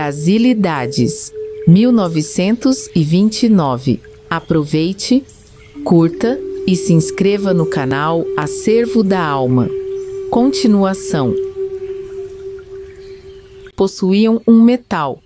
Brasilidades, 1929. Aproveite, curta e se inscreva no canal Acervo da Alma. Continuação. Possuíam um metal,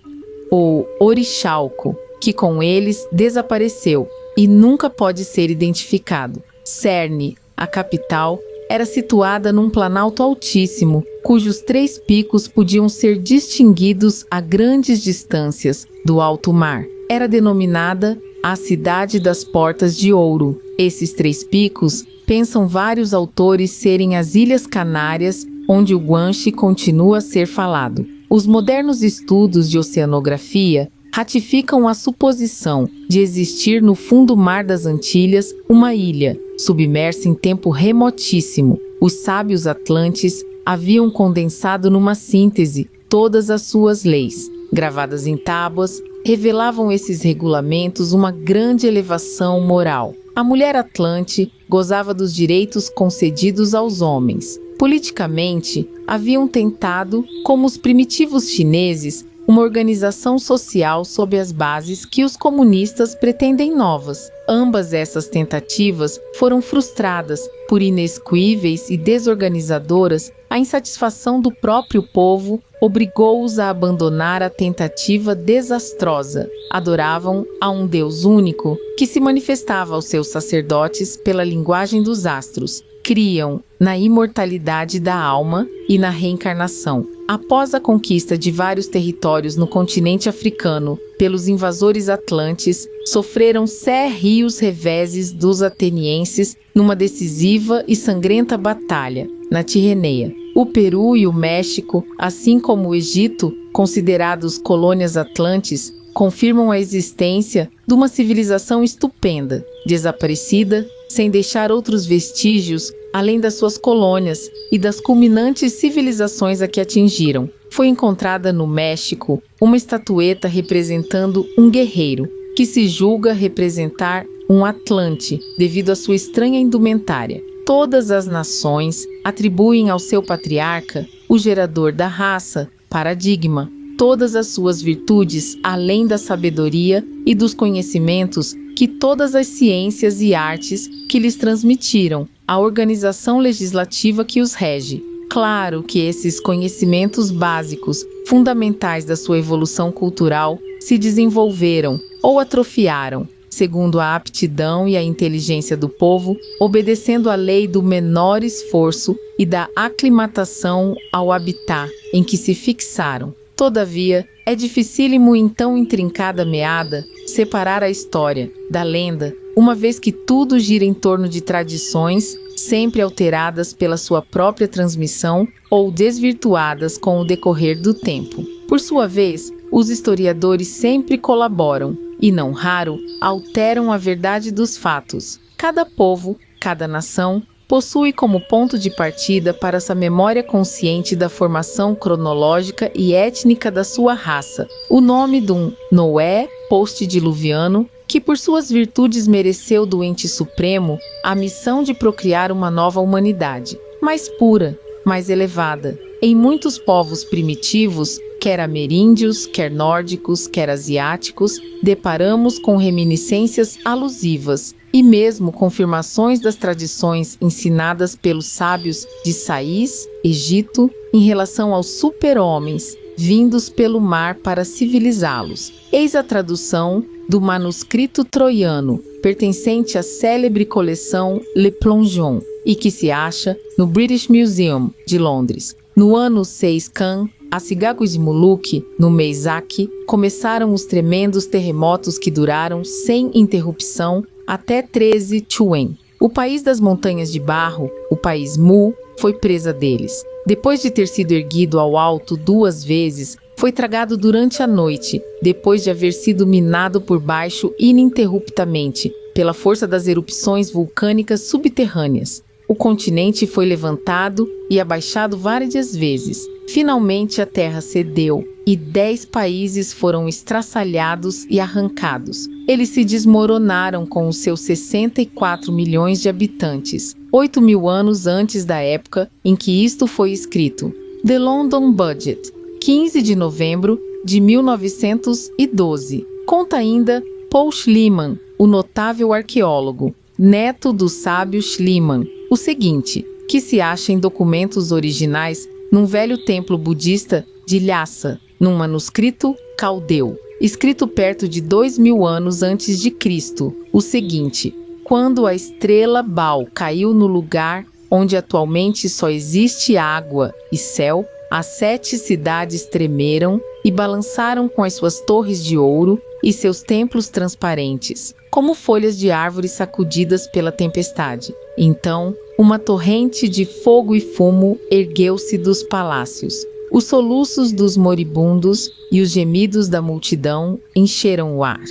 o orixalco, que com eles desapareceu e nunca pode ser identificado. Cerne, a capital, era situada num planalto altíssimo, cujos 3 picos podiam ser distinguidos a grandes distâncias do alto mar. Era denominada a Cidade das Portas de Ouro. Esses 3 picos, pensam vários autores serem as Ilhas Canárias, onde o guanche continua a ser falado. Os modernos estudos de oceanografia ratificam a suposição de existir no fundo mar das Antilhas uma ilha, submersa em tempo remotíssimo. Os sábios atlantes haviam condensado numa síntese todas as suas leis. Gravadas em tábuas, revelavam esses regulamentos uma grande elevação moral. A mulher atlante gozava dos direitos concedidos aos homens. Politicamente, haviam tentado, como os primitivos chineses, uma organização social sob as bases que os comunistas pretendem novas. Ambas essas tentativas foram frustradas por inexequíveis e desorganizadoras. A insatisfação do próprio povo obrigou-os a abandonar a tentativa desastrosa. Adoravam a um Deus único que se manifestava aos seus sacerdotes pela linguagem dos astros. Criam na imortalidade da alma e na reencarnação. Após a conquista de vários territórios no continente africano pelos invasores atlantes, sofreram sérios reveses dos atenienses numa decisiva e sangrenta batalha na Tirreneia. O Peru e o México, assim como o Egito, considerados colônias atlantes, confirmam a existência de uma civilização estupenda, desaparecida, sem deixar outros vestígios além das suas colônias e das culminantes civilizações a que atingiram. Foi encontrada no México uma estatueta representando um guerreiro, que se julga representar um Atlante devido à sua estranha indumentária. Todas as nações atribuem ao seu patriarca, o gerador da raça, paradigma, todas as suas virtudes, além da sabedoria e dos conhecimentos que todas as ciências e artes que lhes transmitiram, a organização legislativa que os rege. Claro que esses conhecimentos básicos, fundamentais da sua evolução cultural, se desenvolveram ou atrofiaram, segundo a aptidão e a inteligência do povo, obedecendo à lei do menor esforço e da aclimatação ao habitat em que se fixaram. Todavia, é dificílimo em tão intrincada meada separar a história da lenda, uma vez que tudo gira em torno de tradições, sempre alteradas pela sua própria transmissão ou desvirtuadas com o decorrer do tempo. Por sua vez, os historiadores sempre colaboram, e não raro, alteram a verdade dos fatos. Cada povo, cada nação, possui como ponto de partida para essa memória consciente da formação cronológica e étnica da sua raça, o nome de um Noé post-diluviano, que por suas virtudes mereceu do ente supremo a missão de procriar uma nova humanidade, mais pura, mais elevada. Em muitos povos primitivos, quer ameríndios, quer nórdicos, quer asiáticos, deparamos com reminiscências alusivas e mesmo confirmações das tradições ensinadas pelos sábios de Sais, Egito, em relação aos super-homens vindos pelo mar para civilizá-los. Eis a tradução do manuscrito troiano, pertencente à célebre coleção Le Plongeon, e que se acha no British Museum de Londres. No ano 6 Can, a Sigagos e Muluque, no Meizaki, começaram os tremendos terremotos que duraram sem interrupção até 13 Chuen. O país das montanhas de barro, o país Mu, foi presa deles. Depois de ter sido erguido ao alto 2 vezes, foi tragado durante a noite, depois de haver sido minado por baixo ininterruptamente pela força das erupções vulcânicas subterrâneas. O continente foi levantado e abaixado várias vezes. Finalmente a terra cedeu e 10 países foram estraçalhados e arrancados. Eles se desmoronaram com os seus 64 milhões de habitantes, 8.000 anos antes da época em que isto foi escrito. The London Budget, 15 de novembro de 1912. Conta ainda Paul Schliemann, o notável arqueólogo, neto do sábio Schliemann, o seguinte, que se acha em documentos originais num velho templo budista de Lhasa, num manuscrito caldeu, escrito perto de 2000 anos antes de Cristo, o seguinte: quando a estrela Baal caiu no lugar onde atualmente só existe água e céu, as 7 cidades tremeram e balançaram com as suas torres de ouro e seus templos transparentes, como folhas de árvores sacudidas pela tempestade. Então, uma torrente de fogo e fumo ergueu-se dos palácios. Os soluços dos moribundos e os gemidos da multidão encheram o ar.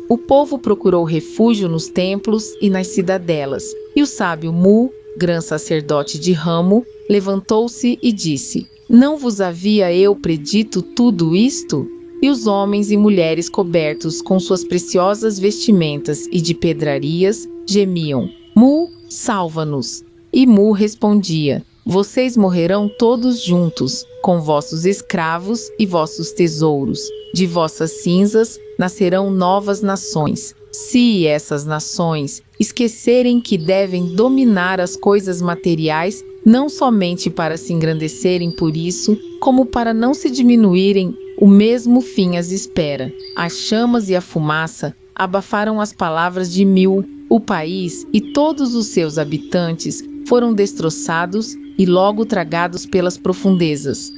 O povo procurou refúgio nos templos e nas cidadelas, e o sábio Mu, grã sacerdote de Ramo, levantou-se e disse: não vos havia eu predito tudo isto? E os homens e mulheres cobertos com suas preciosas vestimentas e de pedrarias gemiam: Mu, salva-nos! E Mu respondia: vocês morrerão todos juntos, com vossos escravos e vossos tesouros. De vossas cinzas nascerão novas nações. Se essas nações esquecerem que devem dominar as coisas materiais, não somente para se engrandecerem por isso, como para não se diminuírem, o mesmo fim as espera. As chamas e a fumaça abafaram as palavras de Mil. O país e todos os seus habitantes foram destroçados e logo tragados pelas profundezas.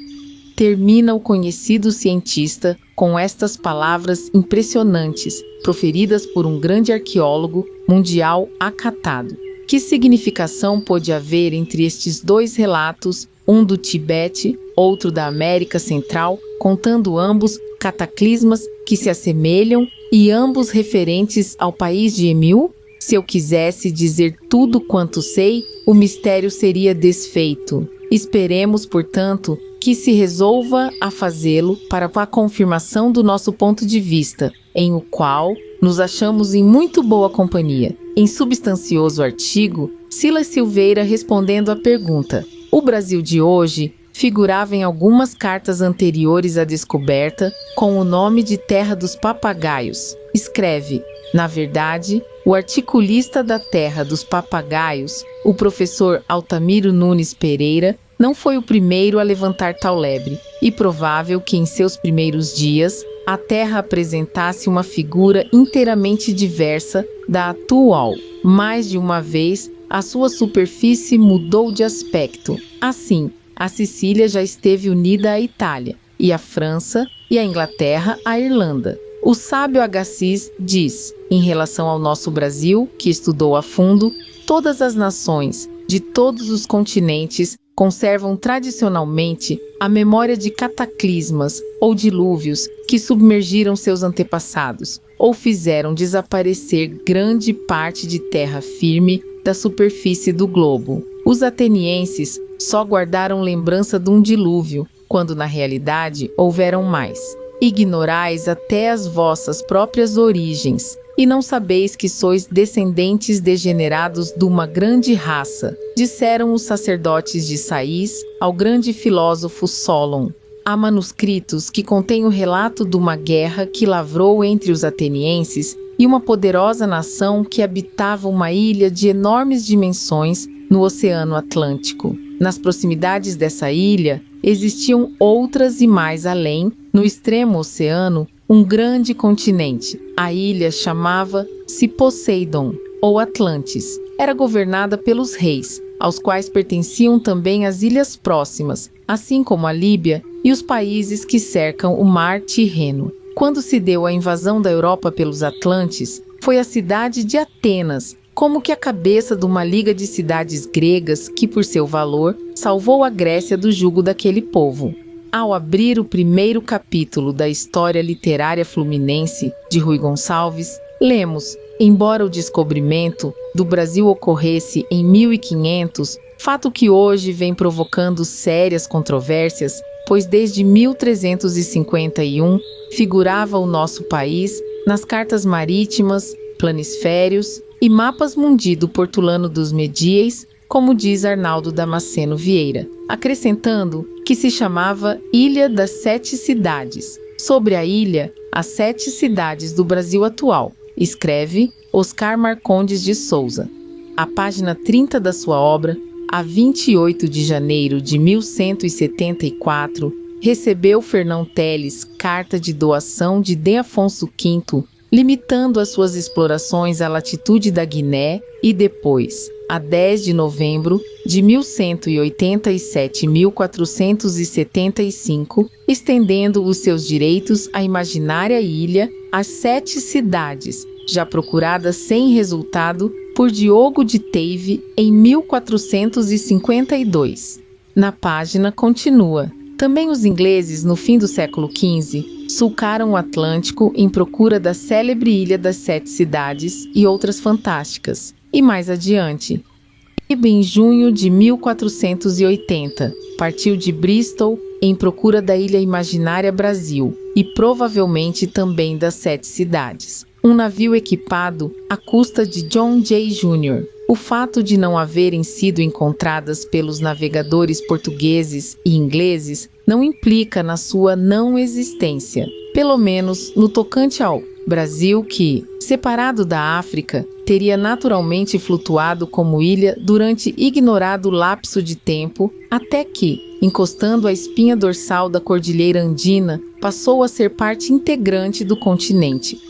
Termina o conhecido cientista com estas palavras impressionantes, proferidas por um grande arqueólogo mundial acatado. Que significação pôde haver entre estes dois relatos, um do Tibete, outro da América Central, contando ambos cataclismas que se assemelham e ambos referentes ao país de Emil? Se eu quisesse dizer tudo quanto sei, o mistério seria desfeito. Esperemos, portanto, que se resolva a fazê-lo para a confirmação do nosso ponto de vista, em o qual nos achamos em muito boa companhia. Em substancioso artigo, Silas Silveira respondendo à pergunta: o Brasil de hoje figurava em algumas cartas anteriores à descoberta com o nome de Terra dos Papagaios. Escreve: na verdade, o articulista da Terra dos Papagaios, o professor Altamiro Nunes Pereira, não foi o primeiro a levantar tal lebre, e provável que em seus primeiros dias a Terra apresentasse uma figura inteiramente diversa da atual. Mais de uma vez, a sua superfície mudou de aspecto. Assim, a Sicília já esteve unida à Itália, e a França, e a Inglaterra à Irlanda. O sábio Agassiz diz, em relação ao nosso Brasil, que estudou a fundo, todas as nações, de todos os continentes, conservam tradicionalmente a memória de cataclismas ou dilúvios que submergiram seus antepassados, ou fizeram desaparecer grande parte de terra firme da superfície do globo. Os atenienses só guardaram lembrança de um dilúvio, quando na realidade houveram mais. Ignorais até as vossas próprias origens, e não sabeis que sois descendentes degenerados de uma grande raça, disseram os sacerdotes de Sais ao grande filósofo Solon. Há manuscritos que contêm o relato de uma guerra que lavrou entre os atenienses e uma poderosa nação que habitava uma ilha de enormes dimensões no Oceano Atlântico. Nas proximidades dessa ilha, existiam outras e mais além, no extremo oceano, um grande continente. A ilha chamava-se Poseidon, ou Atlantis. Era governada pelos reis, aos quais pertenciam também as ilhas próximas, assim como a Líbia e os países que cercam o mar Tirreno. Quando se deu a invasão da Europa pelos Atlantes, foi a cidade de Atenas, como que a cabeça de uma liga de cidades gregas que, por seu valor, salvou a Grécia do jugo daquele povo. Ao abrir o primeiro capítulo da História Literária Fluminense, de Rui Gonçalves, lemos: embora o descobrimento do Brasil ocorresse em 1500, fato que hoje vem provocando sérias controvérsias, pois desde 1351 figurava o nosso país nas cartas marítimas, planisférios e mapas mundi do Portulano dos Medieis, como diz Arnaldo Damasceno Vieira. acrescentando que se chamava Ilha das Sete Cidades. Sobre a ilha, as 7 cidades do Brasil atual, escreve Oscar Marcondes de Souza. A página 30 da sua obra, a 28 de janeiro de 1174, recebeu Fernão Teles carta de doação de D. Afonso V, limitando as suas explorações à latitude da Guiné e depois, a 10 de novembro de 1187-1475, estendendo os seus direitos à imaginária ilha, às 7 cidades, já procuradas sem resultado por Diogo de Teive em 1452. Na página continua: também os ingleses, no fim do século XV, sulcaram o Atlântico em procura da célebre Ilha das Sete Cidades e outras fantásticas. E mais adiante, em junho de 1480, partiu de Bristol em procura da ilha imaginária Brasil e provavelmente também das 7 cidades. Um navio equipado à custa de John Jay Jr. O fato de não haverem sido encontradas pelos navegadores portugueses e ingleses não implica na sua não existência, pelo menos no tocante ao Brasil que, separado da África, teria naturalmente flutuado como ilha durante ignorado lapso de tempo, até que, encostando a espinha dorsal da Cordilheira Andina, passou a ser parte integrante do continente.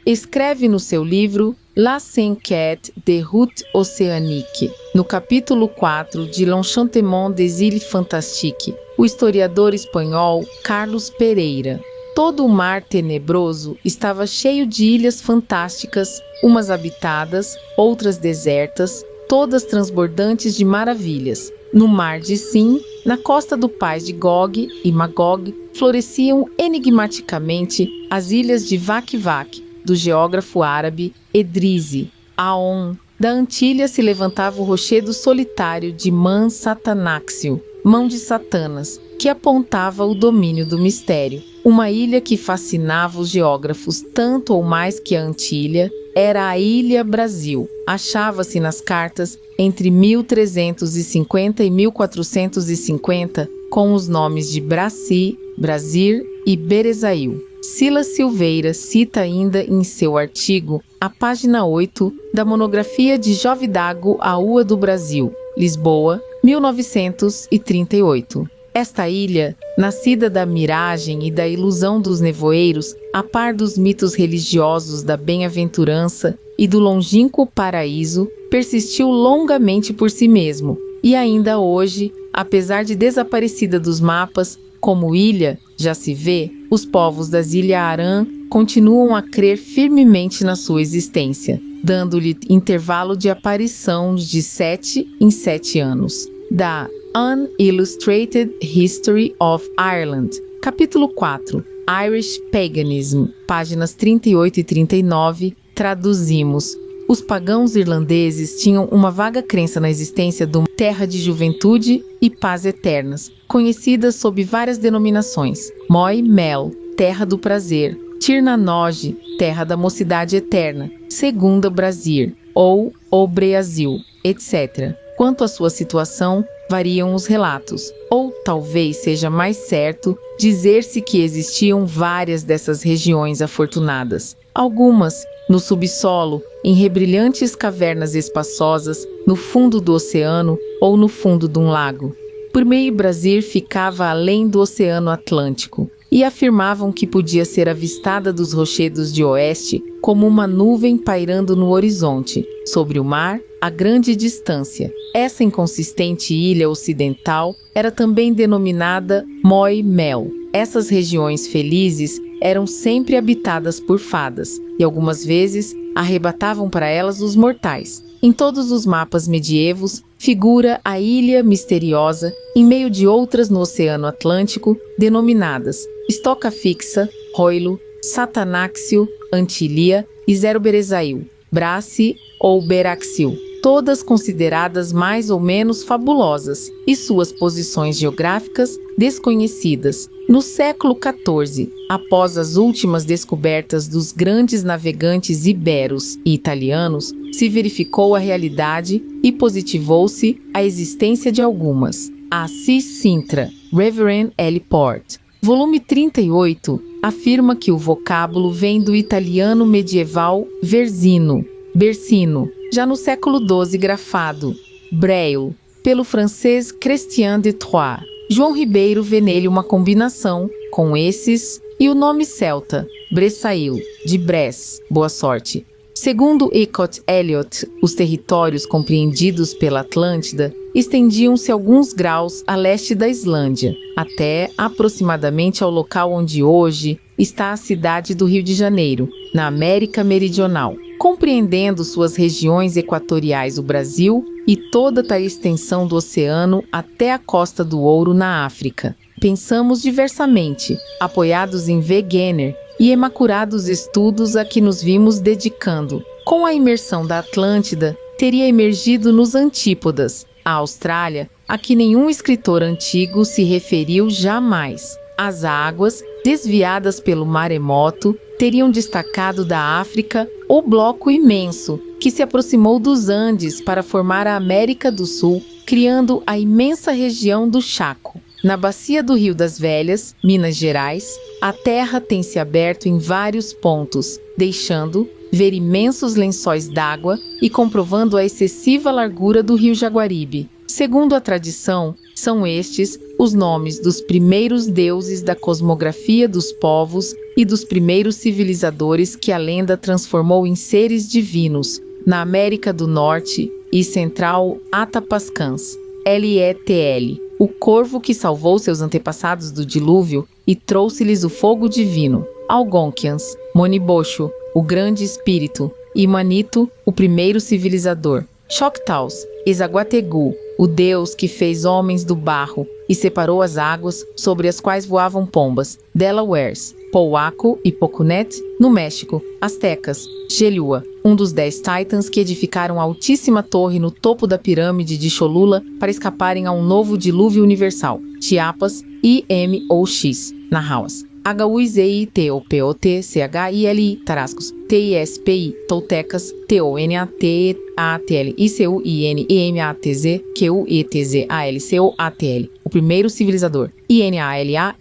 Escreve no seu livro Las Enquêtes des routes océaniques, no capítulo 4 de L'Enchantement des îles fantastiques, o historiador espanhol Carlos Pereira. Todo o mar tenebroso estava cheio de ilhas fantásticas, umas habitadas, outras desertas, todas transbordantes de maravilhas. No mar de Sim, na costa do país de Gog e Magog, floresciam enigmaticamente as ilhas de Vakvak, do geógrafo árabe Edrisi. Aon, da Antilha se levantava o rochedo solitário de Man Satanaxio, mão de Satanas, que apontava o domínio do mistério. Uma ilha que fascinava os geógrafos tanto ou mais que a Antilha era a Ilha Brasil. Achava-se nas cartas entre 1350 e 1450 com os nomes de Braci, Brasir e Berezail. Silas Silveira cita ainda em seu artigo a página 8 da monografia de Jovidago Aua do Brasil, Lisboa, 1938. Esta ilha, nascida da miragem e da ilusão dos nevoeiros, a par dos mitos religiosos da bem-aventurança e do longínquo paraíso, persistiu longamente por si mesmo, e ainda hoje, apesar de desaparecida dos mapas, como ilha, já se vê, os povos das Ilhas Aran continuam a crer firmemente na sua existência, dando-lhe intervalo de aparição de 7 em 7 anos. Da Unillustrated History of Ireland, capítulo 4, Irish Paganism, páginas 38 e 39, traduzimos: os pagãos irlandeses tinham uma vaga crença na existência de uma terra de juventude e paz eternas, conhecidas sob várias denominações: Moy Mel, terra do prazer; Tirnanoge, terra da mocidade eterna; Segunda Brasir, ou O Brasil, etc. Quanto à sua situação, variam os relatos, ou talvez seja mais certo dizer-se que existiam várias dessas regiões afortunadas. Algumas no subsolo, em rebrilhantes cavernas espaçosas, no fundo do oceano ou no fundo de um lago. Por meio Brasir ficava além do Oceano Atlântico, e afirmavam que podia ser avistada dos rochedos de oeste como uma nuvem pairando no horizonte, sobre o mar, a grande distância. Essa inconsistente ilha ocidental era também denominada Moy Mel. Essas regiões felizes eram sempre habitadas por fadas, e algumas vezes arrebatavam para elas os mortais. Em todos os mapas medievos, figura a ilha misteriosa em meio de outras no Oceano Atlântico, denominadas Estoca Fixa, Roilo, Satanaxio, Antilia e Zero-Berezail, Braci ou Beraxil, todas consideradas mais ou menos fabulosas, e suas posições geográficas desconhecidas. No século XIV, após as últimas descobertas dos grandes navegantes iberos e italianos, se verificou a realidade e positivou-se a existência de algumas. Assis Sintra, Reverend L. Port. Volume 38 afirma que o vocábulo vem do italiano medieval versino, bersino, já no século XII grafado, Braille, pelo francês Christian de Troyes. João Ribeiro vê nele uma combinação com esses e o nome celta, Bresail, de Bress, boa sorte. Segundo Ecott Elliott, os territórios compreendidos pela Atlântida estendiam-se alguns graus a leste da Islândia, até aproximadamente ao local onde hoje está a cidade do Rio de Janeiro, na América Meridional, compreendendo suas regiões equatoriais o Brasil e toda a extensão do oceano até a Costa do Ouro na África. Pensamos diversamente, apoiados em Wegener e emacurados estudos a que nos vimos dedicando. Com a imersão da Atlântida, teria emergido nos Antípodas, a Austrália, a que nenhum escritor antigo se referiu jamais. As águas, desviadas pelo maremoto, teriam destacado da África o bloco imenso, que se aproximou dos Andes para formar a América do Sul, criando a imensa região do Chaco. Na bacia do Rio das Velhas, Minas Gerais, a terra tem se aberto em vários pontos, deixando ver imensos lençóis d'água e comprovando a excessiva largura do rio Jaguaribe. Segundo a tradição, são estes os nomes dos primeiros deuses da cosmografia dos povos e dos primeiros civilizadores que a lenda transformou em seres divinos, na América do Norte e Central Atapascans, LETL. O corvo que salvou seus antepassados do dilúvio e trouxe-lhes o fogo divino. Algonquians, Monibocho, o grande espírito, e Manito, o primeiro civilizador. Choctaws, Ezaguategu, o deus que fez homens do barro e separou as águas sobre as quais voavam pombas. Delawares, Pouaco e Pocunet, no México. Aztecas, Xelua, um dos 10 titãs que edificaram a altíssima torre no topo da pirâmide de Cholula para escaparem a um novo dilúvio universal. Chiapas, IMOX, Nahaus. HUIZEITOPOTCHILI, Tarascos, TISPI, Toltecas, TONATATL, ICUINEMATZ, QUETZALCOATL, o primeiro civilizador, INALA,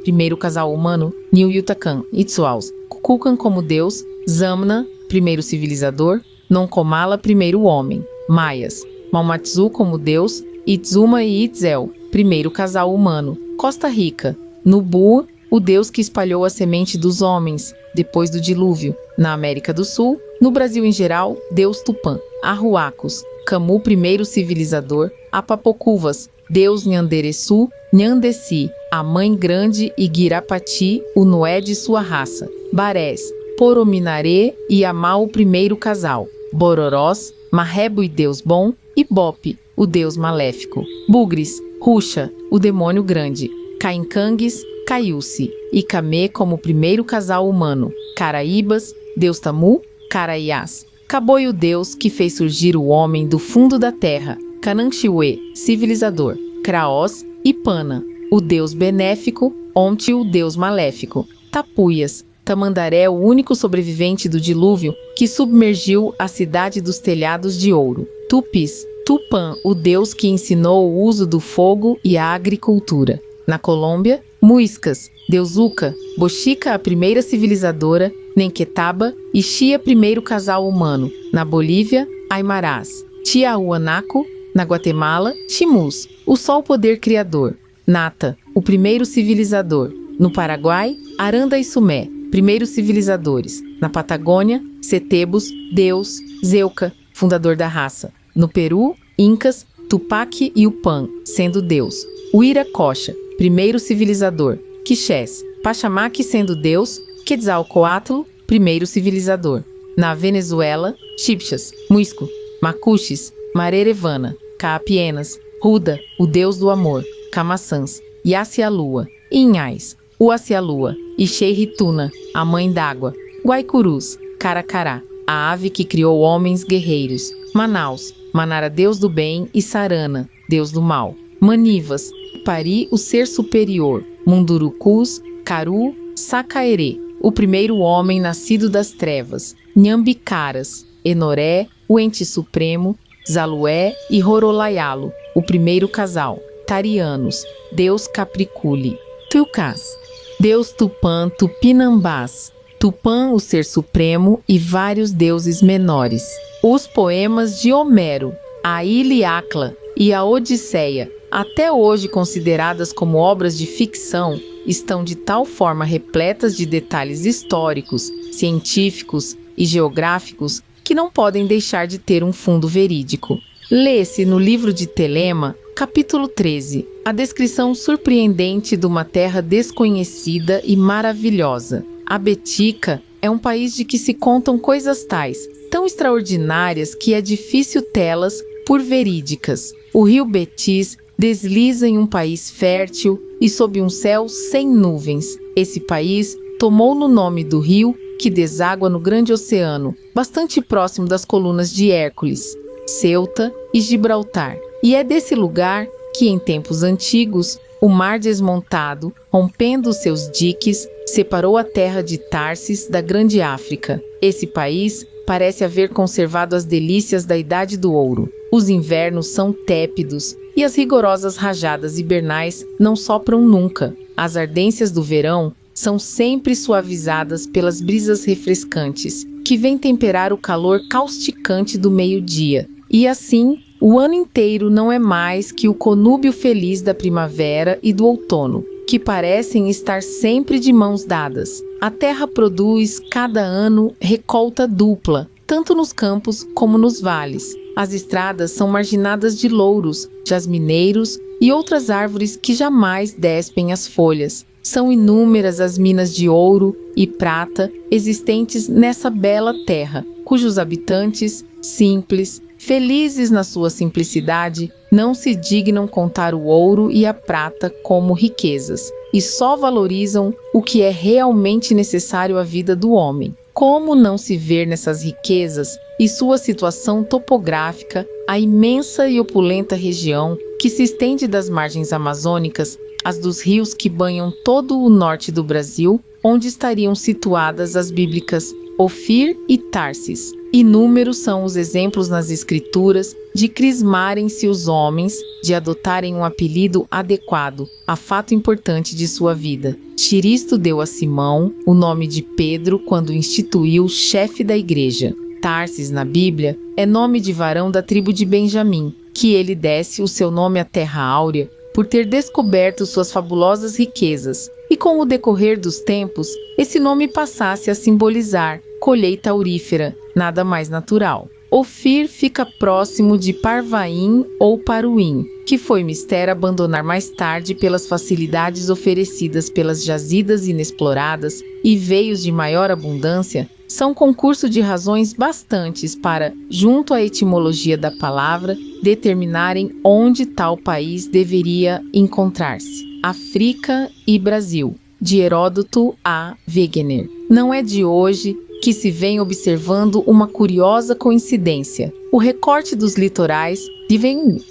primeiro casal humano, New Yutacan, Itzuaus, Kukulkan como deus, Zamna, primeiro civilizador, Nonkomala, primeiro homem, Maias, Malmatzu como deus, Itzuma e Itzel, primeiro casal humano, Costa Rica, Nubu, o deus que espalhou a semente dos homens, depois do dilúvio. Na América do Sul, no Brasil em geral, deus Tupã. Arhuacos, Camu, primeiro civilizador. Apapocuvas, deus Nhandereçu, Nhandeci, a mãe grande e Guirapati, o Noé de sua raça. Barés, Porominaré e Amal, o primeiro casal. Bororós, Marrebo e deus bom. E Bope, o deus maléfico. Bugres, Ruxa, o demônio grande. Caincangues, Caiúce e Camê como primeiro casal humano. Caraíbas, deus Tamu, Caraiás. Caboi, o deus que fez surgir o homem do fundo da terra. Cananchiuê, civilizador. Craós e Pana, o deus benéfico. Onti, o deus maléfico. Tapuias, Tamandaré, o único sobrevivente do dilúvio que submergiu a cidade dos telhados de ouro. Tupis, Tupã, o deus que ensinou o uso do fogo e a agricultura. Na Colômbia, Muiscas, deus Uca, Bochica, a primeira civilizadora, Nenquetaba e Xia, primeiro casal humano. Na Bolívia, Aymarás, Tiahuanaco. Na Guatemala, Chimus, o sol poder criador. Nata, o primeiro civilizador. No Paraguai, Aranda e Sumé, primeiros civilizadores. Na Patagônia, Setebos, deus, Zeuca, fundador da raça. No Peru, Incas, Tupac e Upan, sendo deus. Uiracocha, primeiro civilizador. Quichés, Pachamac sendo deus. Quetzalcoatl, primeiro civilizador. Na Venezuela, Chibchas, Muisco, Macuxes, Marerevana, Caapienas, Ruda, o deus do amor. Camaçãs, Yacialua, Inhais, Uacialua e Xeirituna, a mãe d'água. Guaicurus, Caracará, a ave que criou homens guerreiros. Manaus, Manara, deus do bem, e Sarana, deus do mal. Manivas, Pari, o ser superior. Mundurucus, Caru, Sacaerê, o primeiro homem nascido das trevas. Nhambicaras, Enoré, o ente supremo. Zalué e Rorolaialo, o primeiro casal. Tarianos, deus Capriculi. Tucás, deus Tupã, Tupinambás. Tupã, o ser supremo, e vários deuses menores. Os poemas de Homero, a Ilíada e a Odisseia, até hoje consideradas como obras de ficção, estão de tal forma repletas de detalhes históricos, científicos e geográficos que não podem deixar de ter um fundo verídico. Lê-se no livro de Telema, capítulo 13, a descrição surpreendente de uma terra desconhecida e maravilhosa. A Betica é um país de que se contam coisas tais, tão extraordinárias que é difícil tê-las por verídicas. O rio Betis desliza em um país fértil e sob um céu sem nuvens. Esse país tomou no nome do rio que deságua no grande oceano, bastante próximo das colunas de Hércules, Ceuta e Gibraltar. E é desse lugar que, em tempos antigos, o mar desmontado, rompendo seus diques, separou a terra de Tarsis da grande África. Esse país parece haver conservado as delícias da Idade do Ouro. Os invernos são tépidos e as rigorosas rajadas hibernais não sopram nunca. As ardências do verão são sempre suavizadas pelas brisas refrescantes, que vêm temperar o calor causticante do meio-dia. E assim, o ano inteiro não é mais que o conúbio feliz da primavera e do outono, que parecem estar sempre de mãos dadas. A terra produz, cada ano, recolta dupla, tanto nos campos como nos vales. As estradas são marginadas de louros, jasmineiros e outras árvores que jamais despem as folhas. São inúmeras as minas de ouro e prata existentes nessa bela terra, cujos habitantes, simples, felizes na sua simplicidade, não se dignam contar o ouro e a prata como riquezas, e só valorizam o que é realmente necessário à vida do homem. Como não se ver nessas riquezas e sua situação topográfica a imensa e opulenta região que se estende das margens amazônicas às dos rios que banham todo o norte do Brasil, onde estariam situadas as bíblicas Ofir e Tarsis. Inúmeros são os exemplos nas escrituras de crismarem-se os homens, de adotarem um apelido adequado a fato importante de sua vida. Xiristo deu a Simão o nome de Pedro quando instituiu chefe da igreja. Tarsis, na Bíblia, é nome de varão da tribo de Benjamim, que ele desse o seu nome à Terra Áurea por ter descoberto suas fabulosas riquezas, e com o decorrer dos tempos, esse nome passasse a simbolizar colheita aurífera, nada mais natural. Ofir fica próximo de Parvaim ou Paruim, que foi mister abandonar mais tarde pelas facilidades oferecidas pelas jazidas inexploradas e veios de maior abundância, são concurso de razões bastantes para, junto à etimologia da palavra, determinarem onde tal país deveria encontrar-se. África e Brasil, de Heródoto a Wegener. Não é de hoje que se vem observando uma curiosa coincidência. O recorte dos litorais de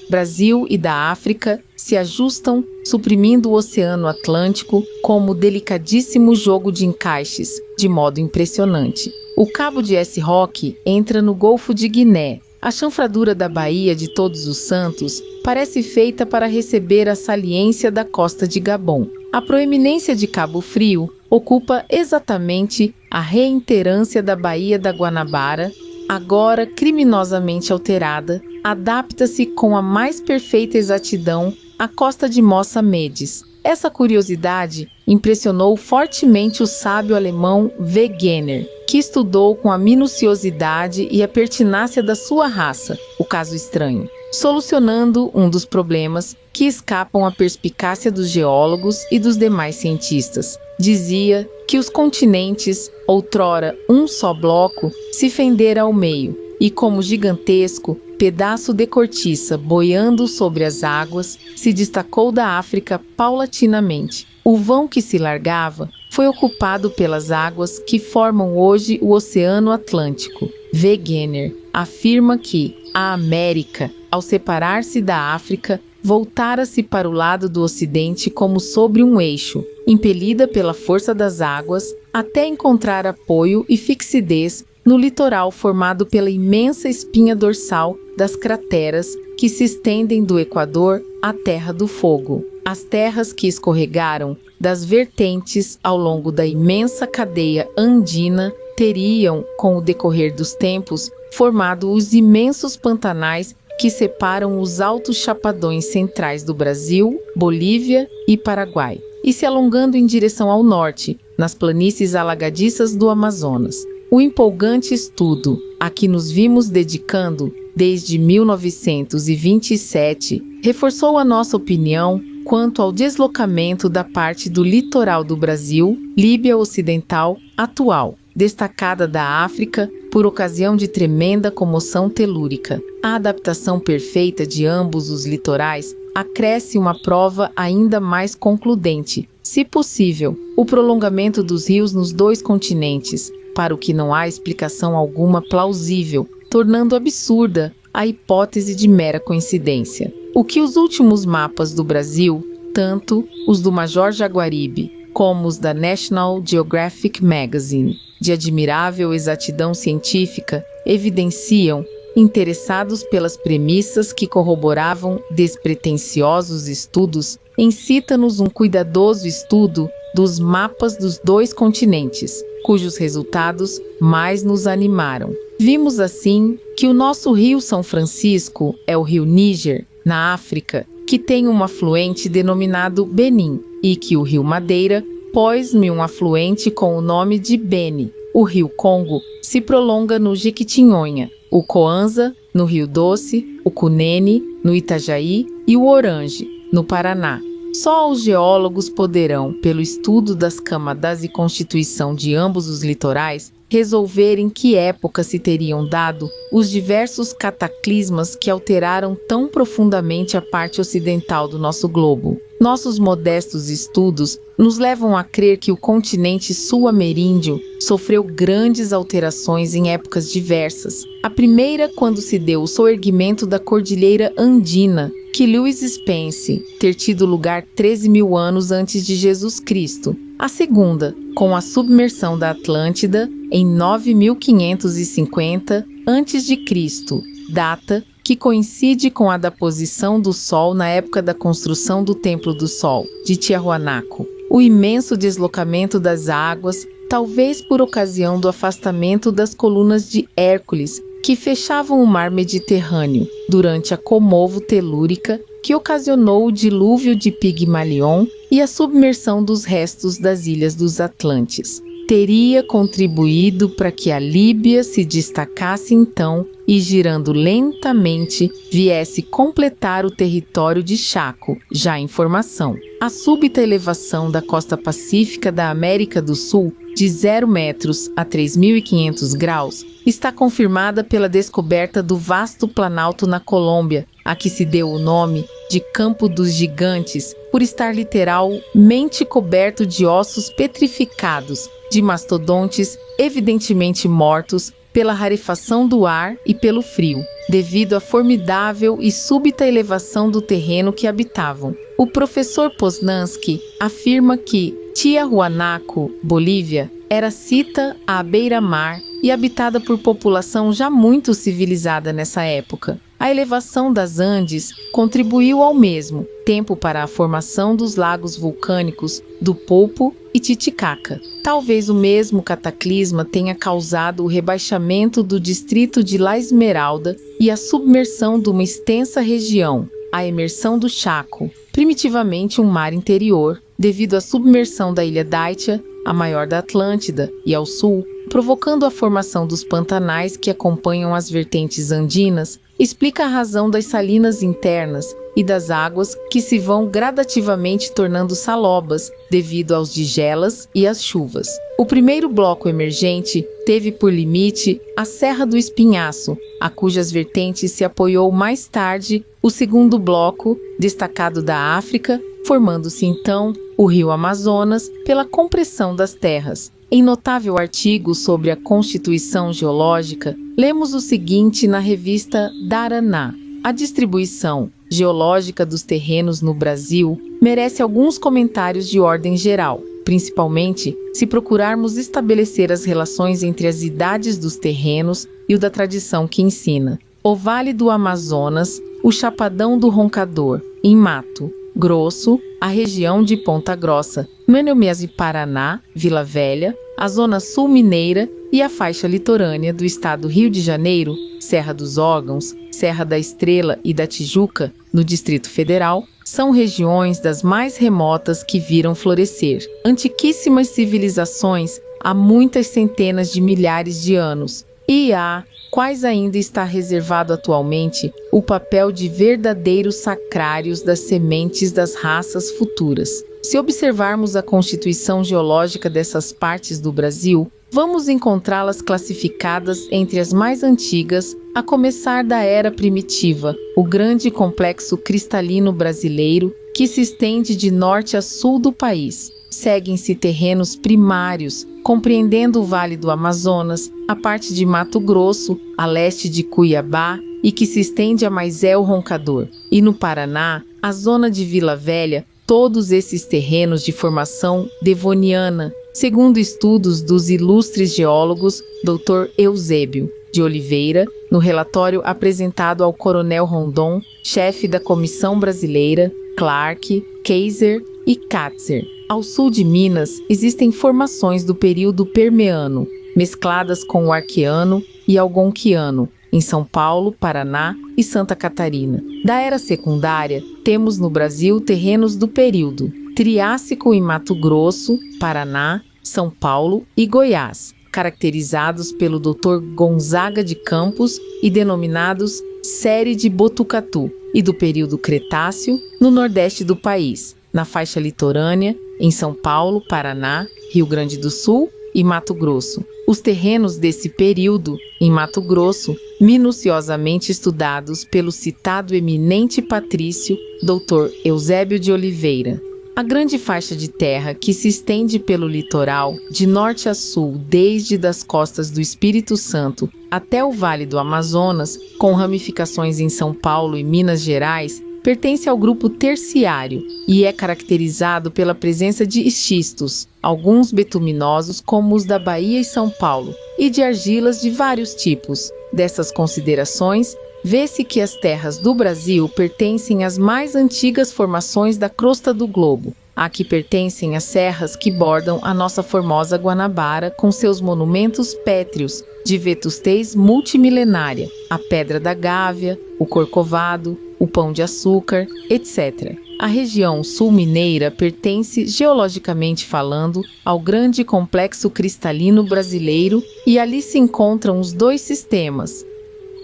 Brasil e da África se ajustam, suprimindo o Oceano Atlântico como delicadíssimo jogo de encaixes, de modo impressionante. O Cabo de S-Roque entra no Golfo de Guiné. A chanfradura da Baía de Todos os Santos parece feita para receber a saliência da costa de Gabon. A proeminência de Cabo Frio ocupa exatamente a reiterância da Baía da Guanabara, agora criminosamente alterada, adapta-se com a mais perfeita exatidão à costa de Moça-Medes. Essa curiosidade impressionou fortemente o sábio alemão Wegener, que estudou com a minuciosidade e a pertinácia da sua raça o caso estranho, solucionando um dos problemas que escapam à perspicácia dos geólogos e dos demais cientistas. Dizia que os continentes, outrora um só bloco, se fendera ao meio, e como gigantesco pedaço de cortiça boiando sobre as águas, se destacou da África paulatinamente. O vão que se largava foi ocupado pelas águas que formam hoje o Oceano Atlântico. Wegener afirma que a América, ao separar-se da África, voltara-se para o lado do Ocidente como sobre um eixo, impelida pela força das águas, até encontrar apoio e fixidez no litoral formado pela imensa espinha dorsal das crateras que se estendem do Equador à Terra do Fogo. As terras que escorregaram das vertentes ao longo da imensa cadeia andina teriam, com o decorrer dos tempos, formado os imensos pantanais que separam os altos chapadões centrais do Brasil, Bolívia e Paraguai, e se alongando em direção ao norte, nas planícies alagadiças do Amazonas. O empolgante estudo a que nos vimos dedicando desde 1927 reforçou a nossa opinião quanto ao deslocamento da parte do litoral do Brasil, Líbia Ocidental atual, destacada da África por ocasião de tremenda comoção telúrica. A adaptação perfeita de ambos os litorais acresce uma prova ainda mais concludente, se possível, o prolongamento dos rios nos dois continentes, para o que não há explicação alguma plausível, tornando absurda a hipótese de mera coincidência. O que os últimos mapas do Brasil, tanto os do Major Jaguaribe como os da National Geographic Magazine, de admirável exatidão científica, evidenciam, interessados pelas premissas que corroboravam despretensiosos estudos, incita-nos um cuidadoso estudo dos mapas dos dois continentes, cujos resultados mais nos animaram. Vimos assim que o nosso Rio São Francisco é o Rio Níger, na África, que tem um afluente denominado Benim, e que o Rio Madeira pôs-me um afluente com o nome de Beni. O Rio Congo se prolonga no Jequitinhonha, o Coanza, no Rio Doce, o Cunene, no Itajaí e o Orange, no Paraná. Só os geólogos poderão, pelo estudo das camadas e constituição de ambos os litorais, resolver em que época se teriam dado os diversos cataclismas que alteraram tão profundamente a parte ocidental do nosso globo. Nossos modestos estudos nos levam a crer que o continente sul-ameríndio sofreu grandes alterações em épocas diversas. A primeira, quando se deu o soerguimento da Cordilheira Andina, que Lewis Spence ter tido lugar 13.000 anos antes de Jesus Cristo. A segunda, com a submersão da Atlântida em 9.550 a.C., data que coincide com a da posição do Sol na época da construção do Templo do Sol, de Tiahuanaco. O imenso deslocamento das águas, talvez por ocasião do afastamento das colunas de Hércules, que fechavam o mar Mediterrâneo durante a comovo telúrica que ocasionou o dilúvio de Pigmalion e a submersão dos restos das ilhas dos Atlantes. Teria contribuído para que a Líbia se destacasse então e, girando lentamente, viesse completar o território de Chaco, já em formação. A súbita elevação da costa pacífica da América do Sul, de 0 metros a 3.500 graus, está confirmada pela descoberta do vasto planalto na Colômbia, a que se deu o nome de Campo dos Gigantes, por estar literalmente coberto de ossos petrificados, de mastodontes evidentemente mortos pela rarefação do ar e pelo frio, devido à formidável e súbita elevação do terreno que habitavam. O professor Poznansky afirma que Tiahuanaco, Bolívia, era cita à beira-mar e habitada por população já muito civilizada nessa época. A elevação das Andes contribuiu ao mesmo tempo para a formação dos lagos vulcânicos do Popo e Titicaca. Talvez o mesmo cataclisma tenha causado o rebaixamento do distrito de La Esmeralda e a submersão de uma extensa região, a emersão do Chaco, primitivamente um mar interior, devido à submersão da ilha Daitia, a maior da Atlântida, e ao sul, provocando a formação dos pantanais que acompanham as vertentes andinas, explica a razão das salinas internas e das águas que se vão gradativamente tornando salobas devido aos digelas e às chuvas. O primeiro bloco emergente teve por limite a Serra do Espinhaço, a cujas vertentes se apoiou mais tarde o segundo bloco, destacado da África, formando-se então o rio Amazonas pela compressão das terras. Em notável artigo sobre a constituição geológica, lemos o seguinte na revista Daraná: a distribuição geológica dos terrenos no Brasil merece alguns comentários de ordem geral, principalmente se procurarmos estabelecer as relações entre as idades dos terrenos e o da tradição que ensina. o Vale do Amazonas, o Chapadão do Roncador, em Mato Grosso, a região de Ponta Grossa, Minas e Paraná, Vila Velha, a Zona Sul Mineira e a faixa litorânea do estado Rio de Janeiro, Serra dos Órgãos, Serra da Estrela e da Tijuca, no Distrito Federal, são regiões das mais remotas que viram florescer antiquíssimas civilizações há muitas centenas de milhares de anos, e há quais ainda está reservado atualmente o papel de verdadeiros sacrários das sementes das raças futuras. Se observarmos a constituição geológica dessas partes do Brasil, vamos encontrá-las classificadas entre as mais antigas, a começar da Era Primitiva, o grande complexo cristalino brasileiro que se estende de norte a sul do país. Seguem-se terrenos primários, compreendendo o Vale do Amazonas, a parte de Mato Grosso, a leste de Cuiabá e que se estende a Maisel Roncador. E no Paraná, a zona de Vila Velha, todos esses terrenos de formação devoniana, segundo estudos dos ilustres geólogos Dr. Eusébio de Oliveira, no relatório apresentado ao Coronel Rondon, chefe da Comissão Brasileira, Clark, Kaiser e Katzer. Ao sul de Minas, existem formações do período Permiano, mescladas com o Arqueano e Algonquiano, em São Paulo, Paraná e Santa Catarina. Da Era Secundária, temos no Brasil terrenos do período Triássico em Mato Grosso, Paraná, São Paulo e Goiás, caracterizados pelo Dr. Gonzaga de Campos e denominados Série de Botucatu, e do período Cretáceo, no nordeste do país, na faixa litorânea, em São Paulo, Paraná, Rio Grande do Sul e Mato Grosso. Os terrenos desse período, em Mato Grosso, minuciosamente estudados pelo citado eminente patrício Dr. Eusébio de Oliveira. A grande faixa de terra que se estende pelo litoral, de norte a sul, desde das costas do Espírito Santo até o Vale do Amazonas, com ramificações em São Paulo e Minas Gerais, pertence ao grupo terciário e é caracterizado pela presença de estistos, alguns betuminosos como os da Bahia e São Paulo, e de argilas de vários tipos. Dessas considerações, vê-se que as terras do Brasil pertencem às mais antigas formações da crosta do globo. Aqui pertencem as serras que bordam a nossa formosa Guanabara com seus monumentos pétreos de vetustez multimilenária, a Pedra da Gávea, o Corcovado, o Pão de Açúcar, etc. A região sul-mineira pertence, geologicamente falando, ao grande complexo cristalino brasileiro e ali se encontram os dois sistemas,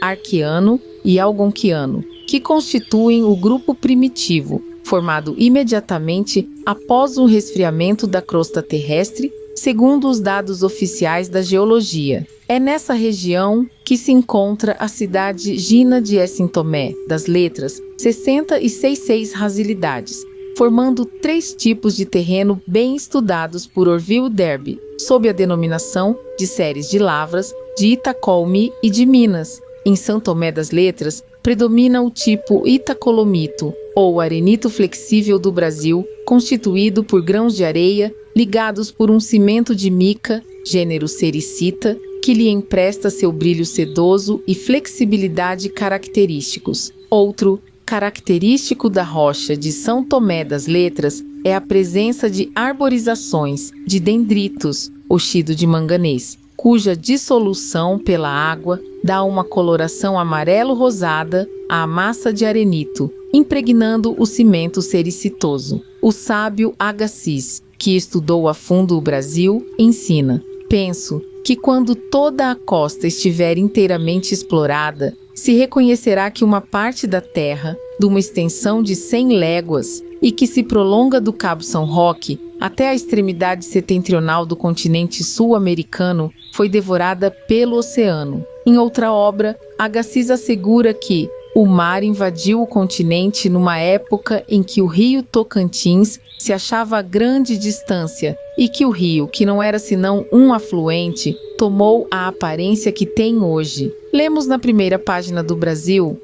Arqueano e Algonquiano, que constituem o grupo primitivo, formado imediatamente após o resfriamento da crosta terrestre, segundo os dados oficiais da geologia. É nessa região que se encontra a cidade Gina de Essintomé, das letras 66 rasilidades, formando 3 tipos de terreno bem estudados por Orville Derby, sob a denominação de séries de lavras, de Itacolmi e de Minas. Em São Tomé das Letras, predomina o tipo itacolomito, ou arenito flexível do Brasil, constituído por grãos de areia ligados por um cimento de mica, gênero sericita, que lhe empresta seu brilho sedoso e flexibilidade característicos. Outro característico da rocha de São Tomé das Letras é a presença de arborizações de dendritos, oxido de manganês, cuja dissolução pela água dá uma coloração amarelo-rosada à massa de arenito, impregnando o cimento sericitoso. O sábio Agassiz, que estudou a fundo o Brasil, ensina: penso que quando toda a costa estiver inteiramente explorada, se reconhecerá que uma parte da terra, de uma extensão de 100 léguas, e que se prolonga do Cabo São Roque até a extremidade setentrional do continente sul-americano, foi devorada pelo oceano. Em outra obra, Agassiz assegura que o mar invadiu o continente numa época em que o rio Tocantins se achava a grande distância e que o rio, que não era senão um afluente, tomou a aparência que tem hoje. Lemos na primeira página do Brasil,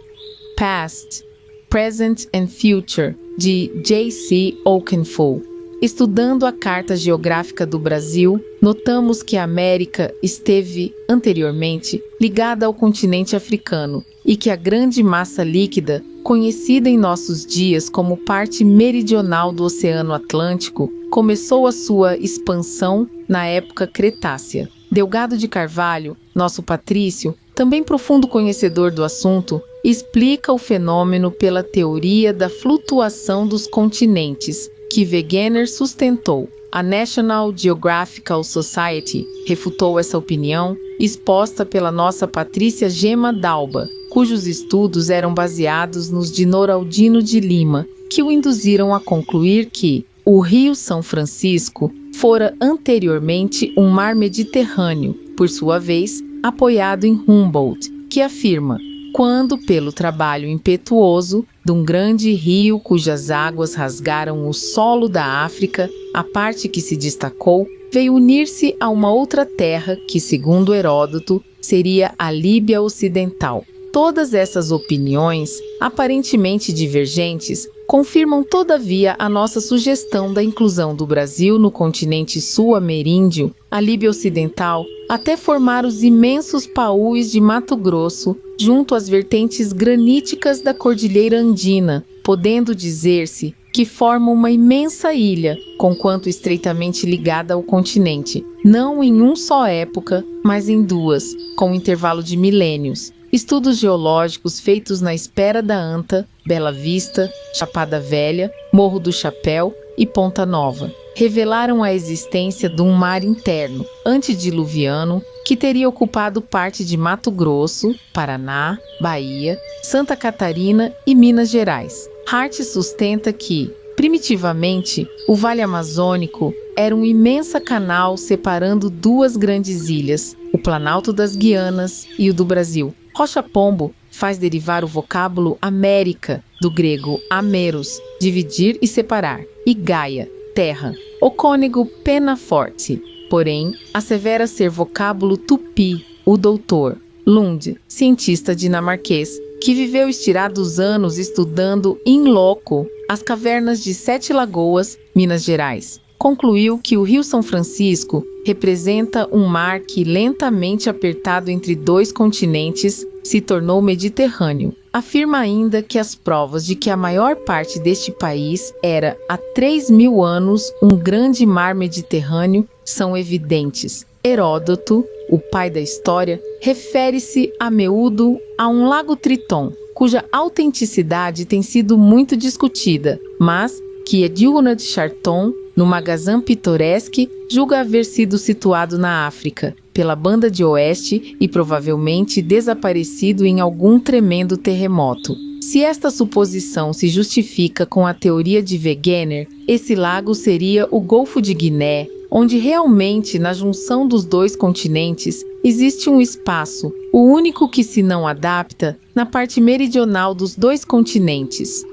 Past, Present and Future, de J.C. Okenfold. Estudando a Carta Geográfica do Brasil, notamos que a América esteve, anteriormente, ligada ao continente africano e que a grande massa líquida, conhecida em nossos dias como parte meridional do Oceano Atlântico, começou a sua expansão na época Cretácea. Delgado de Carvalho, nosso patrício, também profundo conhecedor do assunto, explica o fenômeno pela teoria da flutuação dos continentes, que Wegener sustentou. A National Geographical Society refutou essa opinião, exposta pela nossa Patrícia Gema Dalba, cujos estudos eram baseados nos de Noraldino de Lima, que o induziram a concluir que o Rio São Francisco fora anteriormente um mar Mediterrâneo, por sua vez, apoiado em Humboldt, que afirma: quando, pelo trabalho impetuoso de um grande rio cujas águas rasgaram o solo da África, a parte que se destacou veio unir-se a uma outra terra que, segundo Heródoto, seria a Líbia Ocidental. Todas essas opiniões, aparentemente divergentes, confirmam todavia a nossa sugestão da inclusão do Brasil no continente sul-ameríndio, a Líbia Ocidental, até formar os imensos paús de Mato Grosso, junto às vertentes graníticas da Cordilheira Andina, podendo dizer-se que formam uma imensa ilha, conquanto estreitamente ligada ao continente, não em uma só época, mas em duas, com intervalo de milênios. Estudos geológicos feitos na Espera da Anta, Bela Vista, Chapada Velha, Morro do Chapéu e Ponta Nova revelaram a existência de um mar interno, antediluviano, que teria ocupado parte de Mato Grosso, Paraná, Bahia, Santa Catarina e Minas Gerais. Hart sustenta que, primitivamente, o Vale Amazônico era um imenso canal separando duas grandes ilhas, o Planalto das Guianas e o do Brasil. Rocha Pombo faz derivar o vocábulo América, do grego ameros, dividir e separar, e Gaia, terra. O cônego Penaforte, porém, assevera ser vocábulo tupi, o doutor. Lund, cientista dinamarquês, que viveu estirados anos estudando in loco as cavernas de Sete Lagoas, Minas Gerais, concluiu que o Rio São Francisco representa um mar que, lentamente apertado entre dois continentes, se tornou Mediterrâneo. Afirma ainda que as provas de que a maior parte deste país era, há 3.000 anos, um grande mar Mediterrâneo são evidentes. Heródoto, o pai da história, refere-se a miúdo a um lago Triton, cuja autenticidade tem sido muito discutida, mas que Edilna de Charton, no Magazin Pittoresque, julga haver sido situado na África, pela banda de oeste e provavelmente desaparecido em algum tremendo terremoto. Se esta suposição se justifica com a teoria de Wegener, esse lago seria o Golfo de Guiné, onde realmente, na junção dos dois continentes, existe um espaço, o único que se não adapta, na parte meridional dos dois continentes.